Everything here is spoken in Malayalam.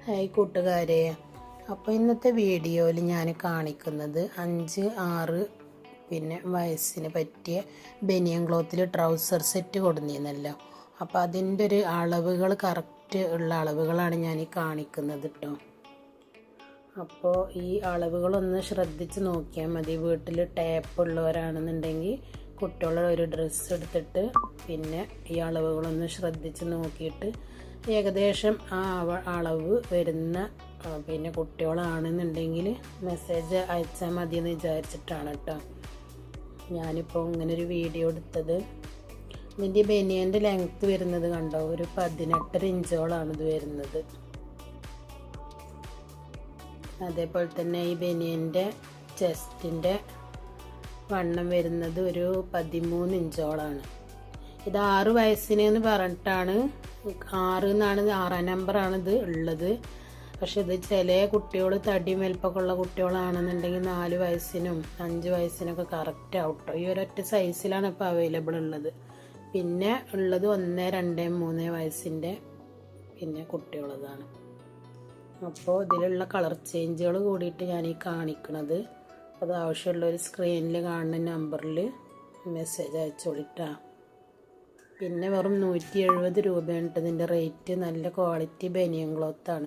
ഹായ് കൂട്ടുകാരെ, അപ്പോൾ ഇന്നത്തെ വീഡിയോയിൽ ഞാൻ കാണിക്കുന്നത് 5-6 വയസ്സിന് പറ്റിയ ബനിയൻ ക്ലോത്തിൽ ട്രൗസർ സെറ്റ് കൊടുന്നിരുന്നല്ലോ. അപ്പോൾ അതിൻ്റെ ഒരു അളവുകൾ കറക്റ്റ് ഉള്ള അളവുകളാണ് ഞാൻ ഈ കാണിക്കുന്നത് കേട്ടോ. അപ്പോൾ ഈ അളവുകളൊന്ന് ശ്രദ്ധിച്ച് നോക്കിയാൽ മതി. വീട്ടിൽ ടാപ്പ് ഉള്ളവരാണെന്നുണ്ടെങ്കിൽ കുട്ടികളുടെ ഒരു ഡ്രസ്സ് എടുത്തിട്ട് ഈ അളവുകളൊന്ന് ശ്രദ്ധിച്ച് നോക്കിയിട്ട് ഏകദേശം ആ അളവ് വരുന്ന കുട്ടികളാണെന്നുണ്ടെങ്കിൽ മെസ്സേജ് അയച്ചാൽ മതി എന്ന് വിചാരിച്ചിട്ടാണ് കേട്ടോ ഞാനിപ്പോൾ ഇങ്ങനൊരു വീഡിയോ എടുത്തത്. ഇതിൻ്റെ ബനിയൻ്റെ ലെങ്ത്ത് വരുന്നത് കണ്ടോ, ഒരു 18 ഇഞ്ചോളാണ് ഇത് വരുന്നത്. അതേപോലെ തന്നെ ഈ ബനിയൻ്റെ ചെസ്റ്റിൻ്റെ വണ്ണം വരുന്നത് ഒരു 13 ഇഞ്ചോളാണ്. ഇത് 6 വയസ്സിന് എന്ന് പറഞ്ഞിട്ടാണ് 6 എന്നാണ്, 6ാം നമ്പറാണ് ഇത് ഉള്ളത്. പക്ഷെ ഇത് ചില കുട്ടികൾ തടിയും വലിപ്പമൊക്കെ ഉള്ള കുട്ടികളാണെന്നുണ്ടെങ്കിൽ 4 വയസ്സിനും 5 വയസ്സിനൊക്കെ കറക്റ്റ് ആവട്ടോ. ഈ ഒരൊറ്റ സൈസിലാണ് ഇപ്പോൾ അവൈലബിൾ ഉള്ളത്. പിന്നെ ഉള്ളത് 1, 2, 3 വയസ്സിൻ്റെ കുട്ടികളതാണ്. അപ്പോൾ ഇതിലുള്ള കളർ ചേഞ്ചുകൾ കൂടിയിട്ട് ഞാൻ ഈ കാണിക്കണത്. അത് ആവശ്യമുള്ളൊരു സ്ക്രീനിൽ കാണുന്ന നമ്പറിൽ മെസ്സേജ് അയച്ചോളിട്ടാ. പിന്നെ വെറും 170 രൂപയാണ് ഇതിൻ്റെ റേറ്റ്. നല്ല ക്വാളിറ്റി ബനിയൻ ക്ലോത്താണ്.